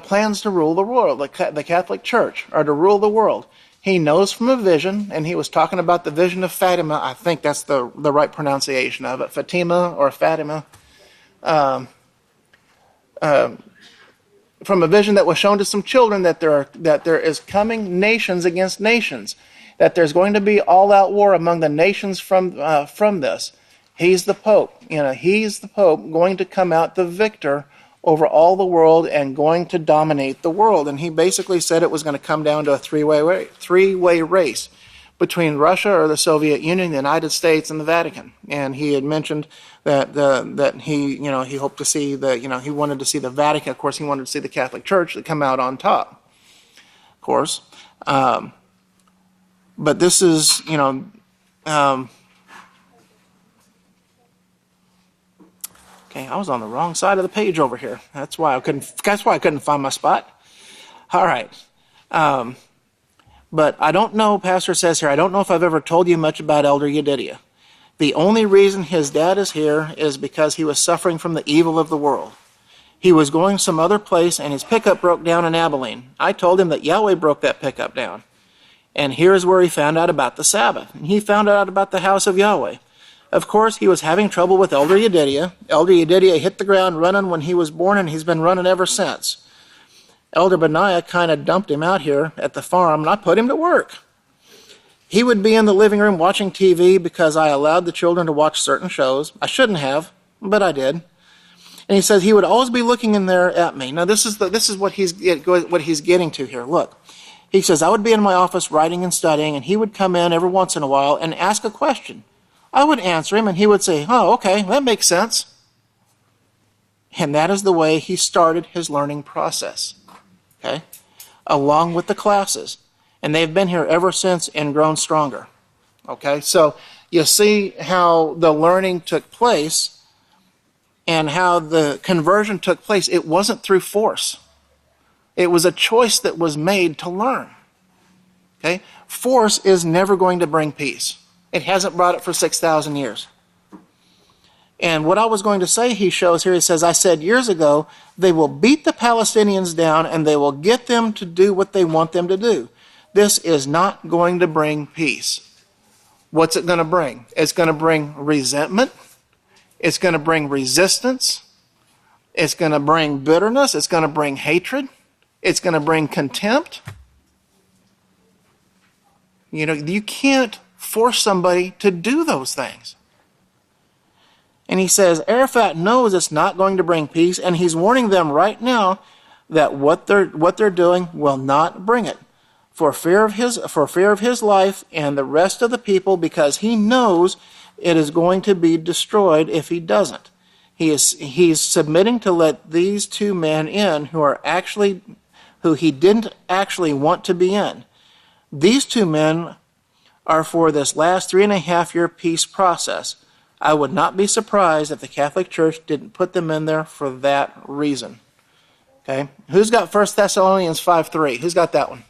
plans to rule the world. The Catholic Church are to rule the world. He knows from a vision, and he was talking about the vision of Fatima. I think that's the right pronunciation of it, Fatima or Fatima. From a vision that was shown to some children, that there is coming nations against nations, that there's going to be all-out war among the nations from this. He's the Pope. He's the Pope going to come out the victor over all the world and going to dominate the world. And he basically said it was going to come down to a three-way race between Russia or the Soviet Union, the United States, and the Vatican. And he had mentioned that he hoped to see he wanted to see the Vatican. Of course, he wanted to see the Catholic Church come out on top. Of course, but this is okay, I was on the wrong side of the page over here. That's why I couldn't find my spot. All right. But I don't know, Pastor says here, I don't know if I've ever told you much about Elder Yedidia. The only reason his dad is here is because he was suffering from the evil of the world. He was going some other place and his pickup broke down in Abilene. I told him that Yahweh broke that pickup down. And here's where he found out about the Sabbath. And he found out about the house of Yahweh. Of course, he was having trouble with Elder Yedidia. Elder Yedidia hit the ground running when he was born, and he's been running ever since. Elder Benaiah kind of dumped him out here at the farm, and I put him to work. He would be in the living room watching TV because I allowed the children to watch certain shows. I shouldn't have, but I did. And he says he would always be looking in there at me. Now, this is what he's getting to here. Look. He says, I would be in my office writing and studying, and he would come in every once in a while and ask a question. I would answer him, and he would say, oh, okay, that makes sense. And that is the way he started his learning process, okay, along with the classes. And they've been here ever since and grown stronger, okay? So you see how the learning took place and how the conversion took place. It wasn't through force. It was a choice that was made to learn, okay? Force is never going to bring peace. It hasn't brought it for 6,000 years. And what I was going to say, he shows here, he says, I said years ago, they will beat the Palestinians down and they will get them to do what they want them to do. This is not going to bring peace. What's it going to bring? It's going to bring resentment. It's going to bring resistance. It's going to bring bitterness. It's going to bring hatred. It's going to bring contempt. You can't force somebody to do those things. And he says, Arafat knows it's not going to bring peace, and he's warning them right now that what they're doing will not bring it. For fear of his life and the rest of the people, because he knows it is going to be destroyed if he doesn't. He's submitting to let these two men in who he didn't actually want to be in. These two men are for this last 3.5-year peace process. I would not be surprised if the Catholic Church didn't put them in there for that reason. Okay? Who's got 1 Thessalonians 5:3? Who's got that one?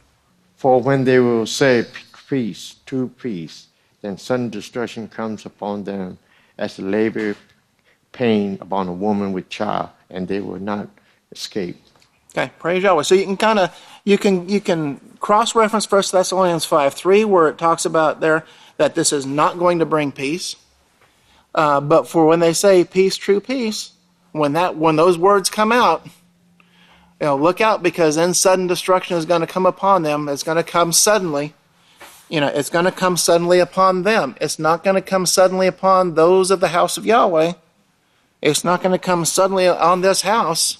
For when they will say peace, true peace, then sudden destruction comes upon them as the labor pain upon a woman with child, and they will not escape. Okay, praise Yahweh. So you can cross-reference 1 Thessalonians 5:3, where it talks about there that this is not going to bring peace. But for when they say peace, true peace, when those words come out, look out, because then sudden destruction is going to come upon them. It's going to come suddenly. It's going to come suddenly upon them. It's not going to come suddenly upon those of the house of Yahweh. It's not going to come suddenly on this house,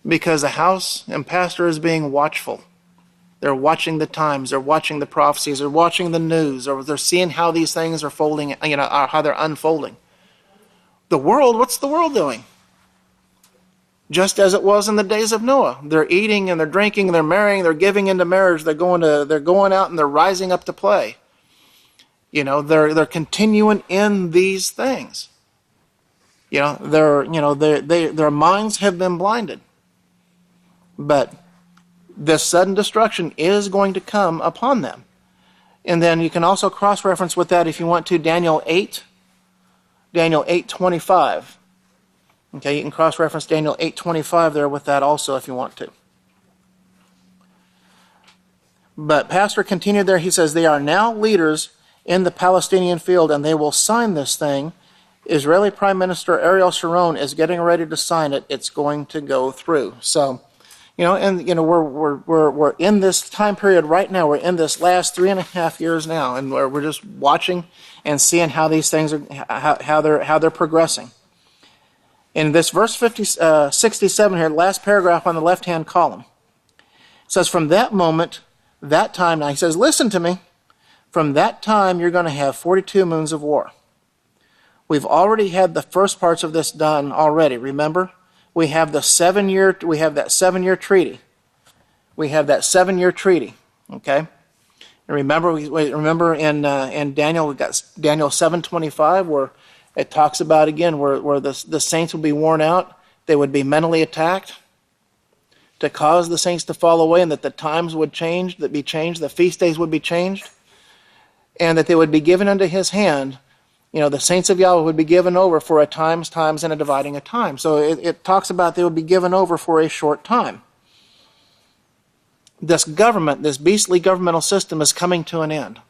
because the house and pastor is being watchful. They're watching the times. They're watching the prophecies. They're watching the news. Or they're seeing how these things are folding, how they're unfolding. The world, what's the world doing? Just as it was in the days of Noah. They're eating and they're drinking and they're marrying, they're giving into marriage, they're going out and they're rising up to play. They're continuing in these things. Their minds have been blinded. But this sudden destruction is going to come upon them. And then you can also cross-reference with that if you want to, Daniel 8:25. Okay, you can cross-reference Daniel 8:25 there with that also if you want to. But Pastor continued there, he says, they are now leaders in the Palestinian field, and they will sign this thing. Israeli Prime Minister Ariel Sharon is getting ready to sign it. It's going to go through. So, we're in this time period right now. We're in this last 3.5 years now, and we're just watching and seeing how these things are, how they're progressing. In this verse 67 here, last paragraph on the left-hand column, it says, from that moment, that time, now he says, listen to me, from that time you're going to have 42 moons of war. We've already had the first parts of this done already, remember? We have that 7-year treaty. We have that 7-year treaty, okay? And remember in Daniel, we got Daniel 7:25, where it talks about, again, where the saints will be worn out. They would be mentally attacked to cause the saints to fall away, and that the times would change, the feast days would be changed, and that they would be given unto his hand. The saints of Yahweh would be given over for a times, and a dividing of time. So it talks about they would be given over for a short time. This government, this beastly governmental system is coming to an end.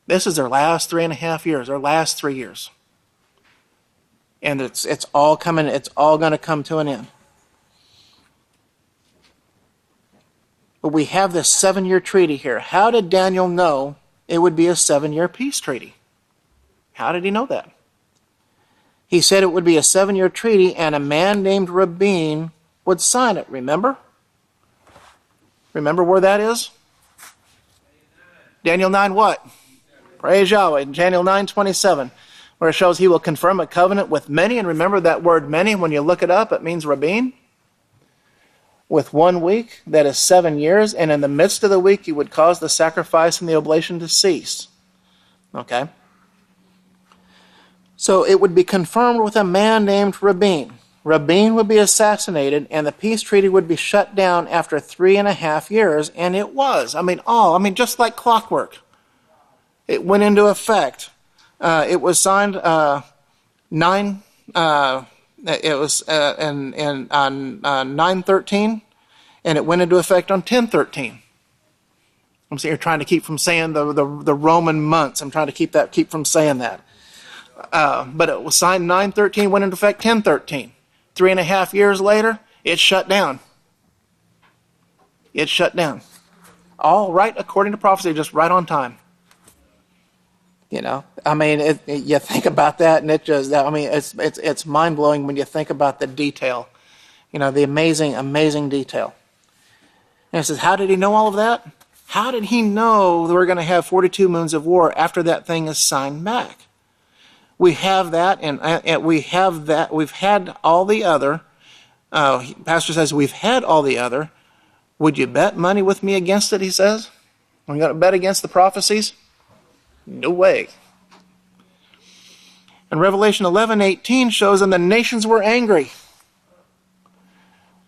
This is their last 3.5 years, their last 3 years. And it's all going to come to an end. But we have this 7-year treaty here. How did Daniel know it would be a 7-year peace treaty? How did he know that? He said it would be a 7-year treaty, and a man named Rabin would sign it. Remember? Remember where that is? Daniel 9 what? Praise Yahweh. Daniel 9:27, where it shows he will confirm a covenant with many. And remember that word many, when you look it up, it means Rabin. With 1 week, that is 7 years. And in the midst of the week, he would cause the sacrifice and the oblation to cease. Okay? So it would be confirmed with a man named Rabin. Rabin would be assassinated, and the peace treaty would be shut down after 3.5 years, and it was. Just like clockwork. It went into effect. It was signed on 9/13, and it went into effect on 10/13. I'm sitting here trying to keep from saying the Roman months. I'm trying to keep from saying that. But it was signed 9/13, went into effect 10/13. 3.5 years later, it shut down. It shut down. All right, according to prophecy, just right on time. You think about that, and it's mind-blowing when you think about the detail. The amazing detail. And it says, how did he know all of that? How did he know that we're going to have 42 moons of war after that thing is signed back? We have that, and we have that. We've had all the other. Pastor says, we've had all the other. Would you bet money with me against it, he says? We're going to bet against the prophecies? No way. And Revelation 11:18 shows them the nations were angry.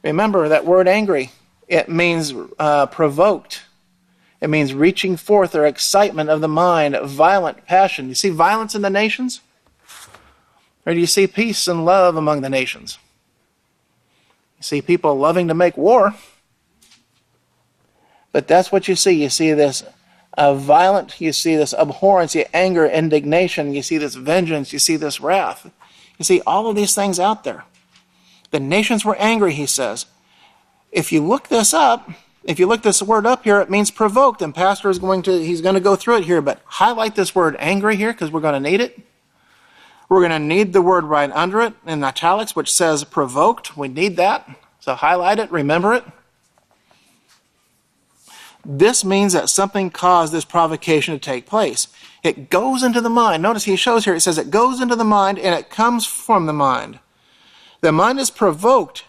Remember that word angry. It means provoked. It means reaching forth or excitement of the mind, violent passion. You see violence in the nations? Or do you see peace and love among the nations? You see people loving to make war. But that's what you see. You see this violent, you see this abhorrence, you anger, indignation, you see this vengeance, you see this wrath. You see all of these things out there. The nations were angry, he says. If you look this up, if you look this word up here, it means provoked, and Pastor is going to go through it here, but highlight this word angry here because we're going to need it. We're going to need the word right under it in italics, which says provoked. We need that. So highlight it, remember it. This means that something caused this provocation to take place. It goes into the mind. Notice he shows here, it says it goes into the mind and it comes from the mind. The mind is provoked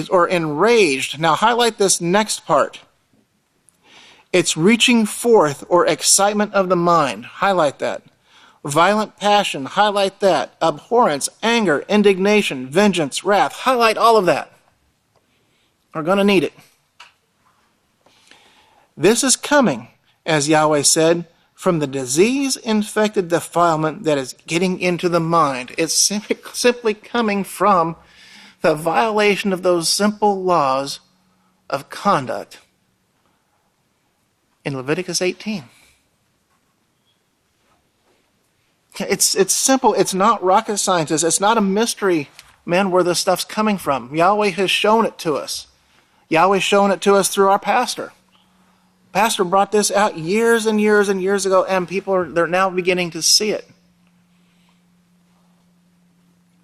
or enraged. Now highlight this next part. It's reaching forth or excitement of the mind. Highlight that. Violent passion. Highlight that. Abhorrence, anger, indignation, vengeance, wrath. Highlight all of that. We're going to need it. This is coming, as Yahweh said, from the disease-infected defilement that is getting into the mind. It's simply coming from the violation of those simple laws of conduct in Leviticus 18. It's simple. It's not rocket science. It's not a mystery, man, where this stuff's coming from. Yahweh has shown it to us. Yahweh's shown it to us through our pastor. Pastor brought this out years and years and years ago, and they're now beginning to see it.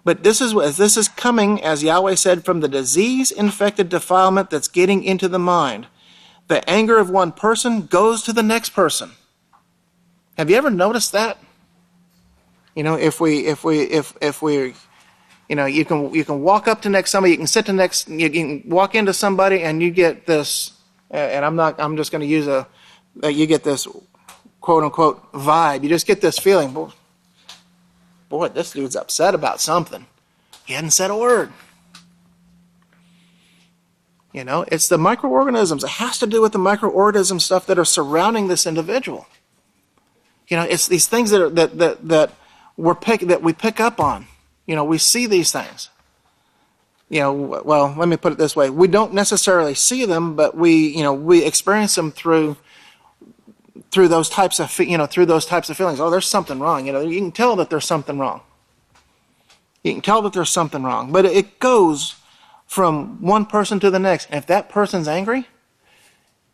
But this is coming, as Yahweh said, from the disease-infected defilement that's getting into the mind. The anger of one person goes to the next person. Have you ever noticed that? You know, if we, you know, you can walk up to somebody, you can walk into somebody, and you get this. And I'm just going to use you get this quote unquote vibe. You just get this feeling, boy, this dude's upset about something. He hadn't said a word. You know, it's the microorganisms. It has to do with the microorganism stuff that are surrounding this individual. You know, it's these things that we pick up on. You know, we see these things. You know, well, let me put it this way. We don't necessarily see them, but we experience them through those types of feelings. Oh, there's something wrong. You know, you can tell that there's something wrong. You can tell that there's something wrong, but it goes from one person to the next. And if that person's angry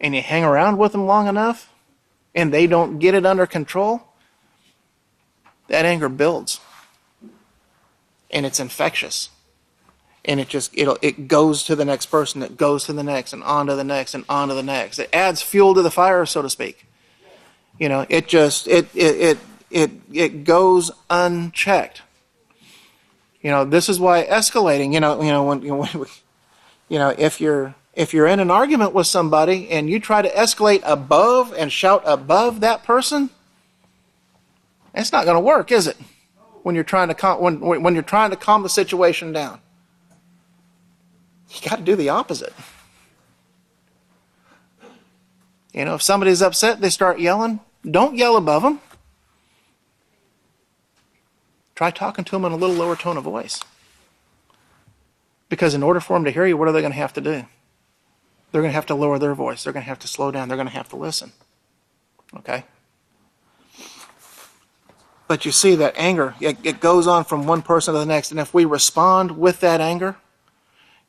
and you hang around with them long enough and they don't get it under control, that anger builds and it's infectious. And it goes to the next person, it goes to the next, and on to the next, and on to the next. It adds fuel to the fire, so to speak. You know, it goes unchecked. You know, this is why escalating. If you're in an argument with somebody and you try to escalate above and shout above that person, it's not going to work, is it? When you're trying to calm the situation down. You got to do the opposite. You know, if somebody's upset, they start yelling. Don't yell above them. Try talking to them in a little lower tone of voice. Because in order for them to hear you, what are they going to have to do? They're going to have to lower their voice. They're going to have to slow down. They're going to have to listen. Okay? But you see that anger, it goes on from one person to the next. And if we respond with that anger,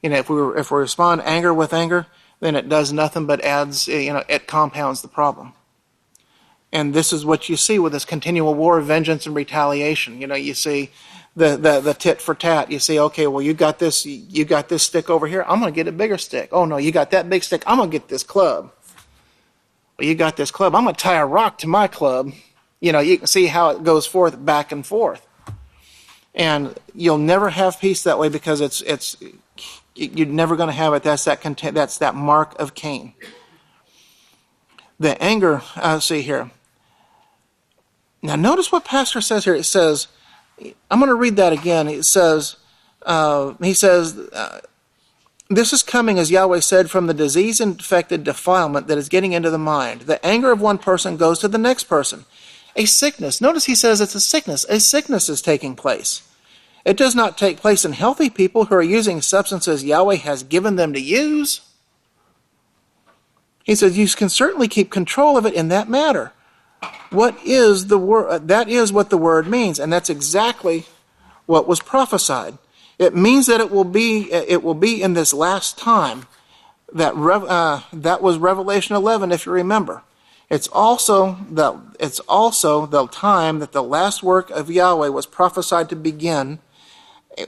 you know, if we respond anger with anger, then it does nothing but adds, it compounds the problem. And this is what you see with this continual war of vengeance and retaliation. You know, you see the tit for tat. You say, okay, well, you got this stick over here. I'm going to get a bigger stick. Oh no, you got that big stick. I'm going to get this club. Well, you got this club. I'm going to tie a rock to my club. You know, you can see how it goes forth, back and forth. And you'll never have peace that way because you're never going to have it. That's that mark of Cain. The anger, see here. Now notice what Pastor says here. It says, I'm going to read that again. He says, this is coming, as Yahweh said, from the disease-infected defilement that is getting into the mind. The anger of one person goes to the next person. A sickness. Notice he says it's a sickness. A sickness is taking place. It does not take place in healthy people who are using substances Yahweh has given them to use. He says you can certainly keep control of it in that matter. What is the word? That is what the word means, and that's exactly what was prophesied. It means that it will be in this last time. That was Revelation 11, if you remember. It's also the time that the last work of Yahweh was prophesied to begin,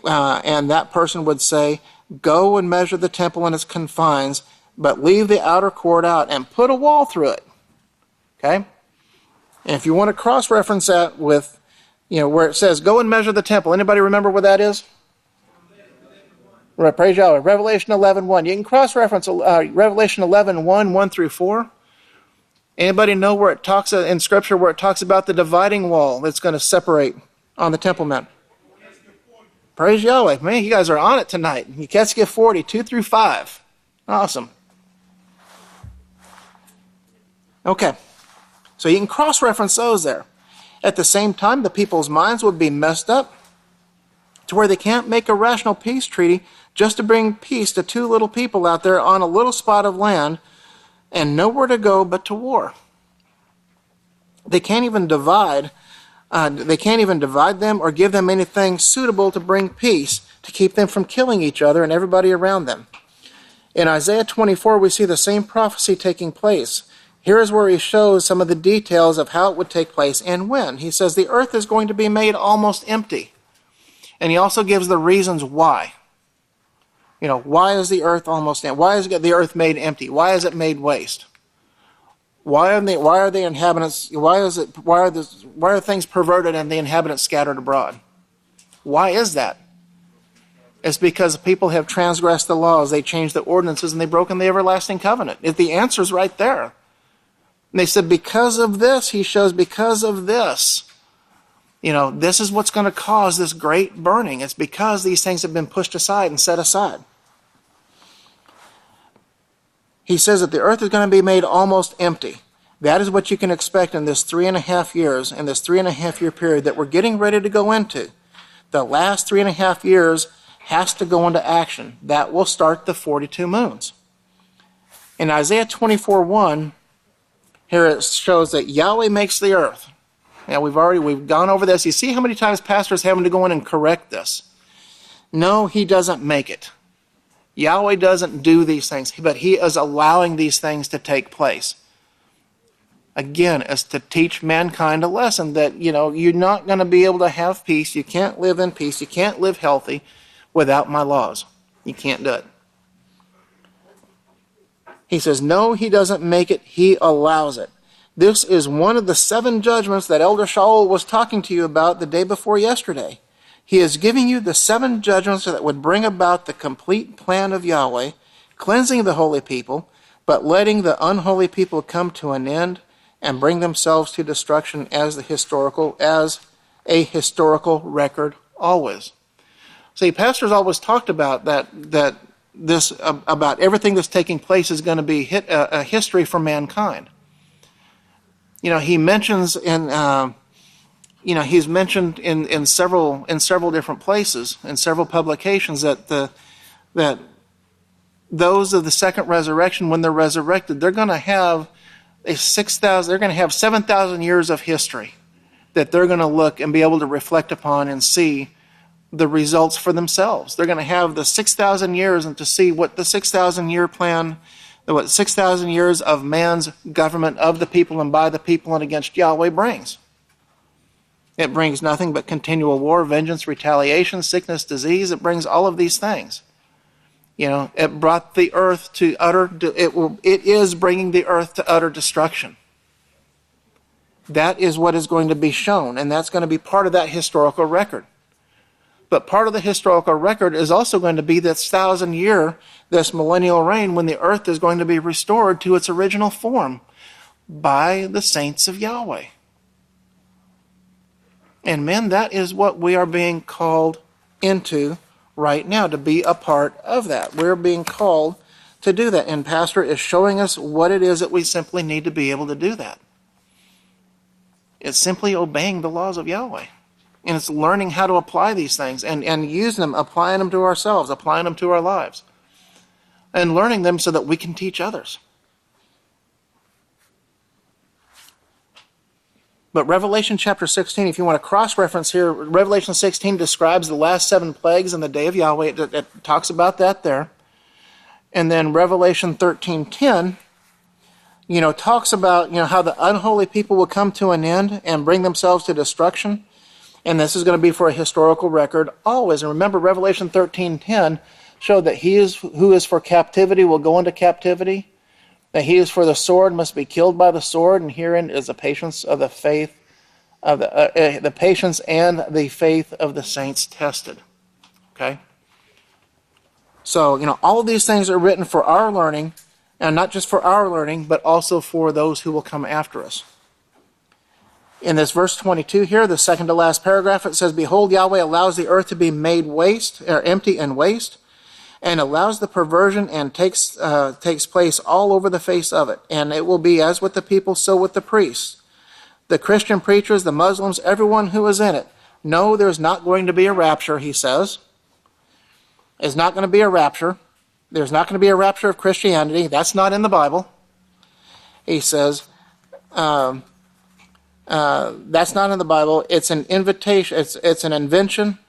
and that person would say, "Go and measure the temple and its confines, but leave the outer court out and put a wall through it." Okay. And if you want to cross-reference that with, where it says, "Go and measure the temple," anybody remember where that is? Right, praise Yahweh. Revelation 11:1. You can cross-reference Revelation 11:1, 1 through 4. Anybody know where it talks in Scripture where it talks about the dividing wall that's going to separate on the Temple Mount? Praise Yahweh. Man, you guys are on it tonight. Yekezkel 40, 2 through 5. Awesome. Okay. So you can cross-reference those there. At the same time, the people's minds would be messed up to where they can't make a rational peace treaty just to bring peace to two little people out there on a little spot of land and nowhere to go but to war. They can't even divide them or give them anything suitable to bring peace, to keep them from killing each other and everybody around them. In Isaiah 24, we see the same prophecy taking place. Here is where he shows some of the details of how it would take place and when. He says the earth is going to be made almost empty. And he also gives the reasons why. Why is the earth almost empty? Why is the earth made empty? Why is it made waste? Why are the inhabitants? Why are things perverted and the inhabitants scattered abroad? Why is that? It's because people have transgressed the laws. They changed the ordinances and they've broken the everlasting covenant. The answer's right there. And they said, because of this, he shows, because of this, this is what's going to cause this great burning. It's because these things have been pushed aside and set aside. He says that the earth is going to be made almost empty. That is what you can expect in this 3.5 years, in this 3.5 year period that we're getting ready to go into. The last 3.5 years has to go into action. That will start the 42 moons. In Isaiah 24:1, here it shows that Yahweh makes the earth. Now we've gone over this. You see how many times pastors having to go in and correct this? No, he doesn't make it. Yahweh doesn't do these things, but he is allowing these things to take place. Again, it's to teach mankind a lesson that, you're not going to be able to have peace. You can't live in peace. You can't live healthy without my laws. You can't do it. He says, no, he doesn't make it. He allows it. This is one of the 7 judgments that Elder Shaul was talking to you about the day before yesterday. He is giving you the 7 judgments that would bring about the complete plan of Yahweh, cleansing the holy people, but letting the unholy people come to an end and bring themselves to destruction as a historical record always. See, pastors always talked about that about everything that's taking place is going to be a history for mankind. He mentions he's mentioned in several different places, in several publications, that those of the second resurrection, when they're resurrected, they're going to have 7,000 years of history that they're going to look and be able to reflect upon and see the results for themselves. They're going to have the 6,000 years and to see what the 6,000 year plan, what 6,000 years of man's government of the people and by the people and against Yahweh brings. It brings nothing but continual war, vengeance, retaliation, sickness, disease. It brings all of these things. It brought the earth to it is bringing the earth to utter destruction. That is what is going to be shown, and that's going to be part of that historical record. But part of the historical record is also going to be this 1,000-year, this millennial reign, when the earth is going to be restored to its original form by the saints of Yahweh. And men, that is what we are being called into right now, to be a part of that. We're being called to do that. And Pastor is showing us what it is that we simply need to be able to do that. It's simply obeying the laws of Yahweh. And it's learning how to apply these things and using them, applying them to ourselves, applying them to our lives. And learning them so that we can teach others. But Revelation chapter 16, if you want to cross-reference here, Revelation 16 describes the last 7 plagues in the day of Yahweh. It talks about that there. And then Revelation 13:10, talks about, how the unholy people will come to an end and bring themselves to destruction. And this is going to be for a historical record always. And remember, Revelation 13:10 showed that who is for captivity will go into captivity. That he is for the sword must be killed by the sword, and herein is the patience of the faith of the patience and the faith of the saints tested. Okay. So all of these things are written for our learning, and not just for our learning, but also for those who will come after us. In this verse 22 here, the second to last paragraph, it says, "Behold, Yahweh allows the earth to be made waste, or empty and waste, and allows the perversion and takes place all over the face of it. And it will be as with the people, so with the priests, the Christian preachers, the Muslims, everyone who is in it. No, there's not going to be a rapture," he says. There's not going to be a rapture. There's not going to be a rapture of Christianity. That's not in the Bible. He says, that's not in the Bible. It's an invitation. It's an invention.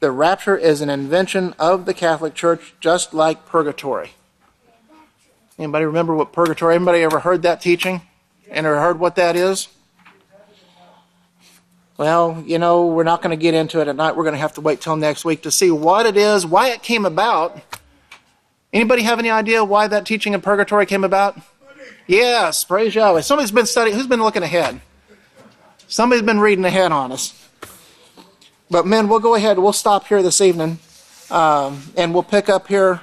The rapture is an invention of the Catholic Church, just like purgatory. Anybody remember what purgatory? Anybody ever heard that teaching? And ever heard what that is? Well, we're not going to get into it tonight. We're going to have to wait till next week to see what it is, why it came about. Anybody have any idea why that teaching of purgatory came about? Yes, praise Yahweh. Somebody's been studying. Who's been looking ahead? Somebody's been reading ahead on us. But men, we'll go ahead. We'll stop here this evening, and we'll pick up here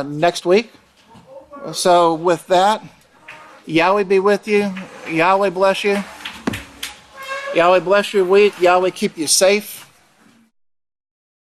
next week. So with that, Yahweh be with you. Yahweh bless you. Yahweh bless your week. Yahweh keep you safe.